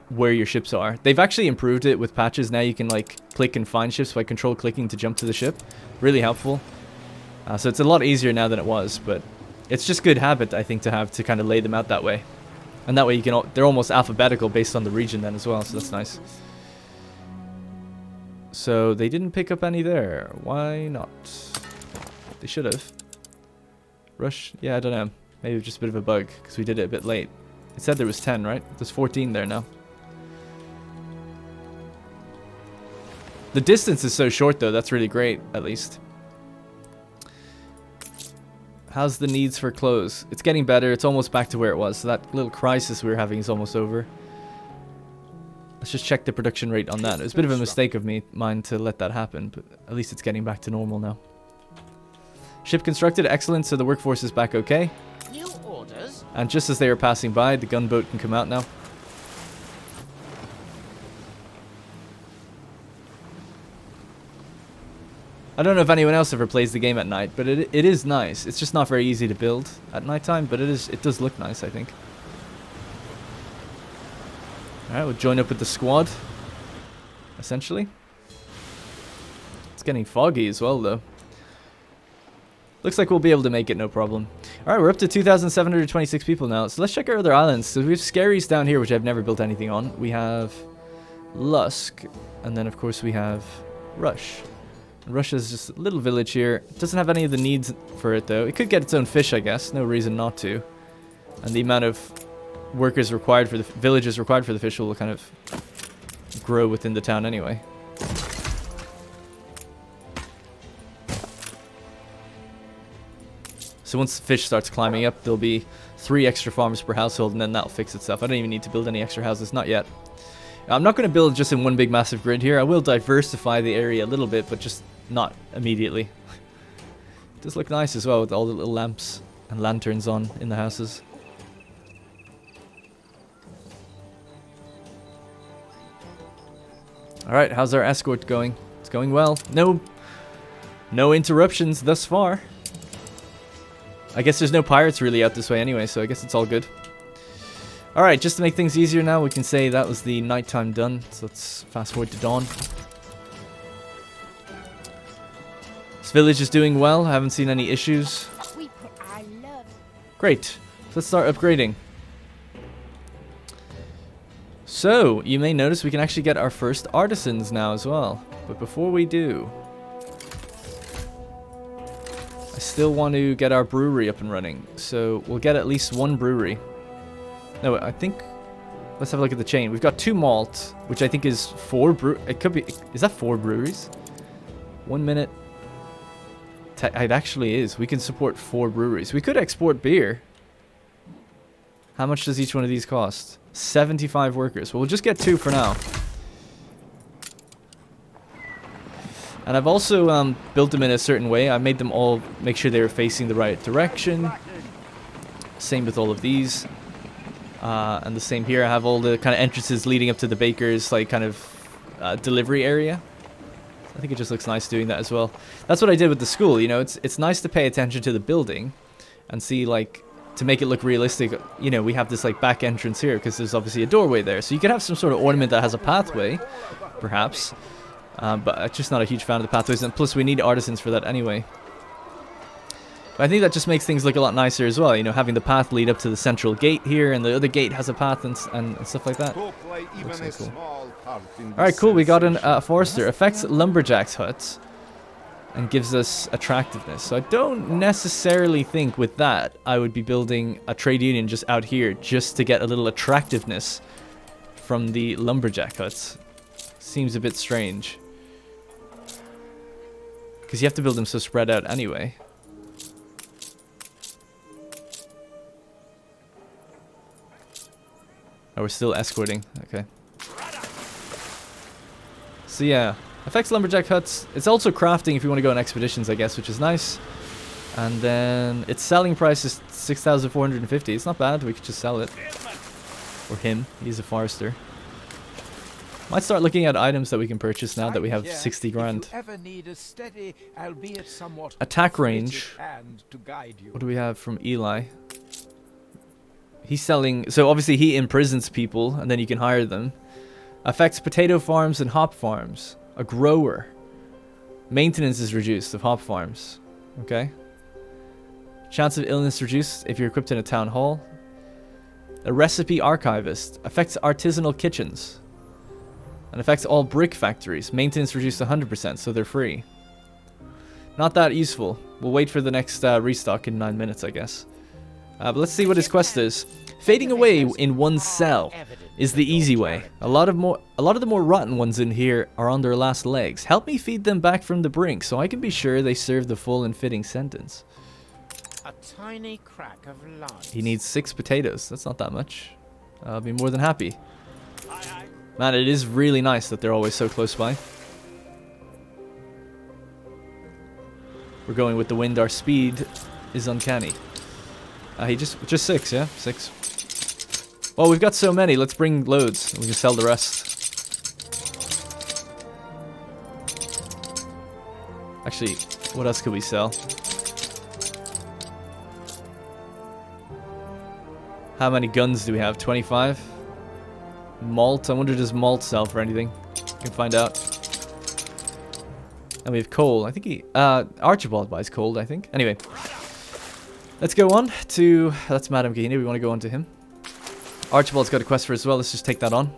where your ships are. They've actually improved it with patches. Now you can like click and find ships by control clicking to jump to the ship. Really helpful. So it's a lot easier now than it was, but it's just good habit, I think, to have to kind of lay them out that way. And that way you can, they're almost alphabetical based on the region then as well, so that's nice. So they didn't pick up any there. Why not? They should have. Rush? Yeah, I don't know. Maybe just a bit of a bug because we did it a bit late. It said there was 10, right? There's 14 there now. The distance is so short though, that's really great, at least. How's the needs for clothes? It's getting better, it's almost back to where it was. So that little crisis we were having is almost over. Let's just check the production rate on that. It was a bit of a mistake of mine to let that happen, but at least it's getting back to normal now. Ship constructed, excellent, so the workforce is back okay. New orders. And just as they were passing by, the gunboat can come out now. I don't know if anyone else ever plays the game at night, but it is nice. It's just not very easy to build at nighttime, but it does look nice, I think. Alright, we'll join up with the squad, essentially. It's getting foggy as well, though. Looks like we'll be able to make it, no problem. Alright, we're up to 2,726 people now, so let's check our other islands. So we have Scaries down here, which I've never built anything on. We have Lusk, and then of course we have Rush. Rush is just a little village here. It doesn't have any of the needs for it, though. It could get its own fish, I guess. No reason not to. And the amount of workers required for the villages required for the fish will kind of grow within the town anyway. So once the fish starts climbing up, there'll be 3 extra farms per household, and then that'll fix itself. I don't even need to build any extra houses, not yet. I'm not going to build just in one big massive grid here. I will diversify the area a little bit, but just not immediately. It does look nice as well with all the little lamps and lanterns on in the houses. Alright, how's our escort going? It's going well. No interruptions thus far. I guess there's no pirates really out this way anyway, so I guess it's all good. Alright, just to make things easier now, we can say that was the nighttime done. So let's fast forward to dawn. This village is doing well. I haven't seen any issues. Great. So let's start upgrading. So, you may notice we can actually get our first artisans now as well. But before we do, I still want to get our brewery up and running. So, we'll get at least one brewery. No, I think... Let's have a look at the chain. We've got 2 malt, which I think is 4 It could be... Is that 4 breweries? 1 minute. It actually is. We can support 4 breweries. We could export beer. How much does each one of these cost? 75 workers. Well, we'll just get 2 for now. And I've also built them in a certain way. I made them all make sure they were facing the right direction. Same with all of these. And the same here. I have all the kind of entrances leading up to the baker's like kind of delivery area. I think it just looks nice doing that as well. That's what I did with the school, you know. It's nice to pay attention to the building and see like... To make it look realistic, you know, we have this like back entrance here because there's obviously a doorway there. So you could have some sort of ornament that has a pathway, perhaps. But I'm just not a huge fan of the pathways. And plus we need artisans for that anyway. But I think that just makes things look a lot nicer as well. You know, having the path lead up to the central gate here and the other gate has a path and stuff like that. Looks so cool. Alright, cool. We got a forester. Affects lumberjacks' huts. And gives us attractiveness. So I don't necessarily think with that I would be building a trade union just out here just to get a little attractiveness from the lumberjack huts. Seems a bit strange. Because you have to build them so spread out anyway. Oh, we're still escorting. Okay. So yeah. Affects lumberjack huts. It's also crafting if you want to go on expeditions, I guess, which is nice. And then its selling price is 6,450. It's not bad. We could just sell it. Or him. He's a forester. Might start looking at items that we can purchase now that we have 60 grand. Attack range. What do we have from Eli? He's selling... So obviously he imprisons people and then you can hire them. Affects potato farms and hop farms. A grower. Maintenance is reduced of hop farms. Okay. Chance of illness reduced if you're equipped in a town hall. A recipe archivist. Affects artisanal kitchens. And affects all brick factories. Maintenance reduced to 100%, so they're free. Not that useful. We'll wait for the next restock in 9 minutes, I guess. But let's see what his quest is. Fading away in one cell is the easy way. A lot of the more rotten ones in here are on their last legs. Help me feed them back from the brink so I can be sure they serve the full and fitting sentence. A tiny crack of light. He needs 6 potatoes. That's not that much. I'll be more than happy. Man, it is really nice that they're always so close by. We're going with the wind. Our speed is uncanny. He just 6, yeah? 6. Well, we've got so many. Let's bring loads. We can sell the rest. Actually, what else could we sell? How many guns do we have? 25? Malt. I wonder does malt sell for anything? We can find out. And we have coal. I think Archibald buys coal, I think. Anyway. Let's go on to... That's Madame Keenan. We want to go on to him. Archibald's got a quest for us as well. Let's just take that on.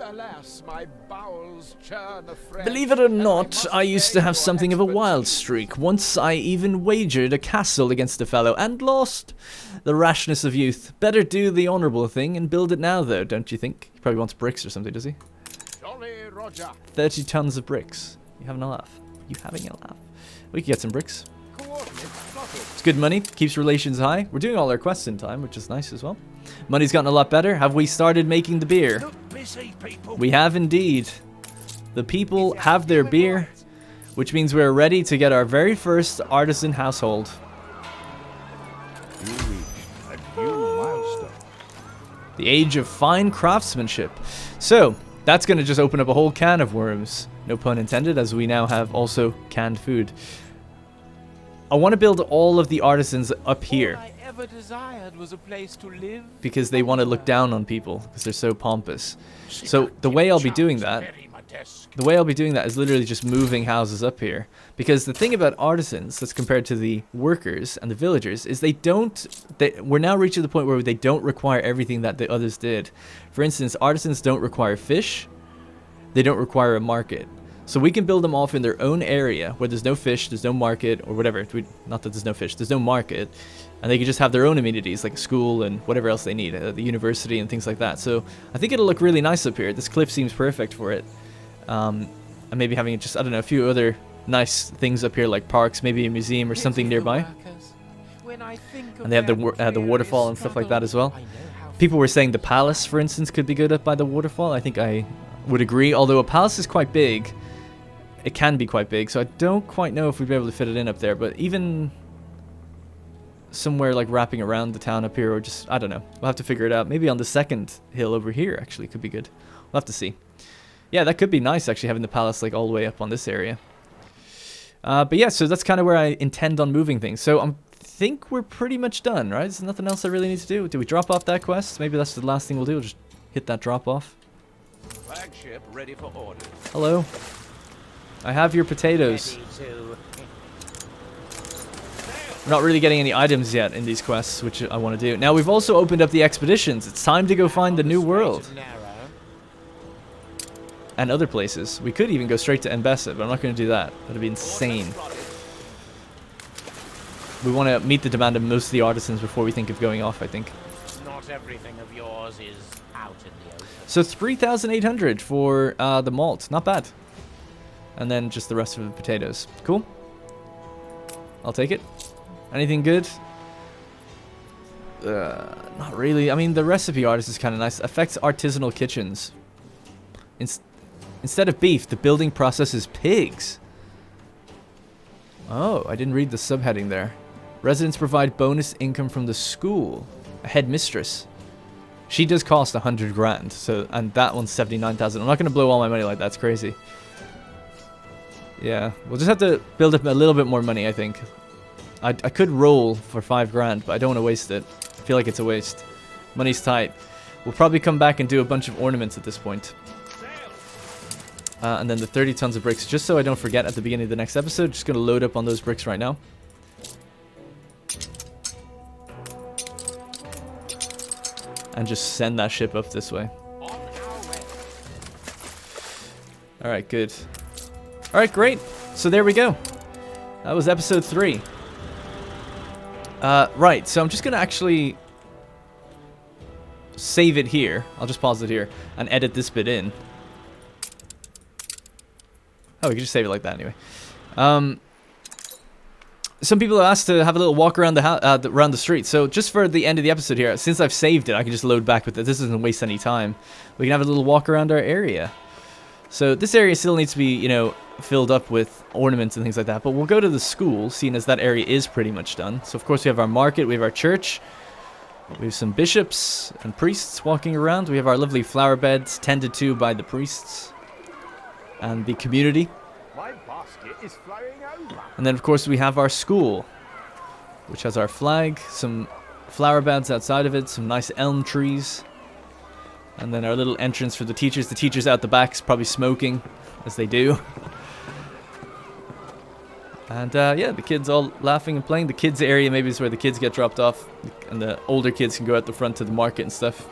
Alas, my bowels churn afresh. Believe it or not, I used to have something of a wild streak. Once I even wagered a castle against a fellow and lost. The rashness of youth. Better do the honourable thing and build it now, though, don't you think? He probably wants bricks or something, does he? Jolly Roger. 30 tons of bricks. You having a laugh? You having a laugh? We could get some bricks. It's good money, keeps relations high. We're doing all our quests in time, which is nice as well. Money's gotten a lot better. Have we started making the beer? We have indeed. The people have their beer, which means we're ready to get our very first artisan household. You reached a new milestone. The age of fine craftsmanship. So, That's going to just open up a whole can of worms. No pun intended, as we now have also canned food. I want to build all of the artisans up here. All I ever desired was a place to live. Because they want to look down on people, because they're so pompous. So the way I'll be doing that... The way I'll be doing that is literally just moving houses up here. Because the thing about artisans, that's compared to the workers and the villagers, is we're now reaching the point where they don't require everything that the others did. For instance, artisans don't require fish. They don't require a market. So we can build them off in their own area where there's no fish, there's no market, or whatever. Not that there's no fish, there's no market. And they can just have their own amenities, like a school and whatever else they need, the university and things like that. So I think it'll look really nice up here. This cliff seems perfect for it. And maybe having just, I don't know, a few other nice things up here, like parks, maybe a museum or something nearby. And they have the waterfall and stuff like that as well. People were saying the palace, for instance, could be good up by the waterfall. I think I would agree, although a palace is quite big. It can be quite big, so I don't quite know if we'd be able to fit it in up there, but even somewhere like wrapping around the town up here, or just, I don't know. We'll have to figure it out. Maybe on the second hill over here, actually, could be good. We'll have to see. Yeah, that could be nice, actually, having the palace like all the way up on this area. But yeah, so that's kind of where I intend on moving things. So I think we're pretty much done, right? There's nothing else I really need to do. Do we drop off that quest? Maybe that's the last thing we'll do. We'll just hit that drop off. Flagship ready for orders. Hello. I have your potatoes. I'm not really getting any items yet in these quests, which I want to do. Now, we've also opened up the expeditions. It's time to go find the new world. And other places. We could even go straight to Embessa, but I'm not going to do that. That'd be insane. We want to meet the demand of most of the artisans before we think of going off, I think. Not everything of yours is out in the open. So 3,800 for the malt. Not bad. And then just the rest of the potatoes. Cool. I'll take it. Anything good? Not really. I mean, the recipe artist is kind of nice. Affects artisanal kitchens. Instead of beef, the building process is pigs. Oh, I didn't read the subheading there. Residents provide bonus income from the school. A headmistress. She does cost 100 grand. So, and that one's 79,000. I'm not going to blow all my money like that. That's crazy. Yeah, we'll just have to build up a little bit more money, I think. I could roll for 5 grand, but I don't want to waste it. I feel like it's a waste. Money's tight. We'll probably come back and do a bunch of ornaments at this point. And then the 30 tons of bricks, just so I don't forget at the beginning of the next episode. Just going to load up on those bricks right now. And just send that ship up this way. Alright, good. Alright, great. So there we go. That was episode 3. Right, so I'm just going to actually save it here. I'll just pause it here and edit this bit in. Oh, we can just save it like that anyway. Some people have asked to have a little walk around around the street. So just for the end of the episode here, since I've saved it, I can just load back with it. This doesn't waste any time. We can have a little walk around our area. So this area still needs to be, you know, filled up with ornaments and things like that. But we'll go to the school, seeing as that area is pretty much done. So of course we have our market, we have our church. We have some bishops and priests walking around. We have our lovely flower beds tended to by the priests. And the community. My basket is flying over. And then of course we have our school, which has our flag, some flower beds outside of it, some nice elm trees. And then our little entrance for the teachers. The teachers out the back is probably smoking, as they do. And yeah, the kids all laughing and playing. The kids area maybe is where the kids get dropped off. And the older kids can go out the front to the market and stuff.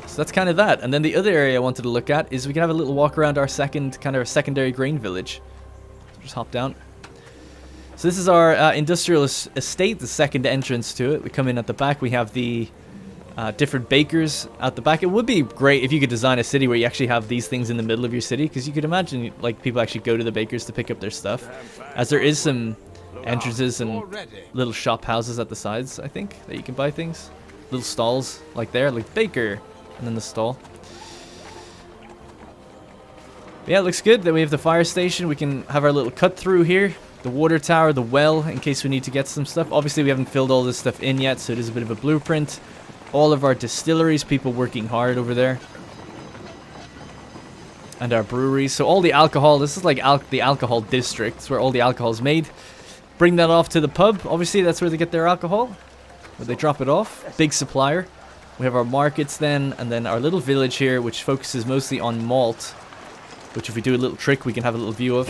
So that's kind of that. And then the other area I wanted to look at is we can have a little walk around our secondary grain village. So just hop down. So this is our industrial estate, the second entrance to it. We come in at the back. We have the different bakers out the back. It would be great if you could design a city where you actually have these things in the middle of your city, because you could imagine like people actually go to the bakers to pick up their stuff, as there is some entrances and little shop houses at the sides, I think, that you can buy things. Little stalls like there, like baker, and then the stall. But yeah, it looks good. Then we have the fire station. We can have our little cut through here. The water tower, the well, in case we need to get some stuff. Obviously, we haven't filled all this stuff in yet, so it is a bit of a blueprint. All of our distilleries, people working hard over there. And our breweries. So all the alcohol, this is like the alcohol districts where all the alcohol is made. Bring that off to the pub. Obviously, that's where they get their alcohol. Where they drop it off. Big supplier. We have our markets then, and then our little village here, which focuses mostly on malt. Which if we do a little trick, we can have a little view of.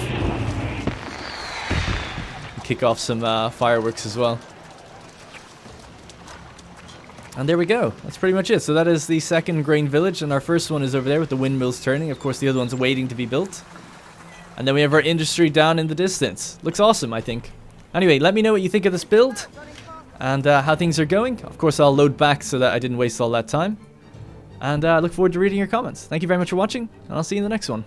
Kick off some fireworks as well. And there we go. That's pretty much it. So that is the second grain village, and our first one is over there with the windmills turning. Of course, the other one's waiting to be built. And then we have our industry down in the distance. Looks awesome, I think. Anyway, let me know what you think of this build and how things are going. Of course, I'll load back so that I didn't waste all that time. And I look forward to reading your comments. Thank you very much for watching, and I'll see you in the next one.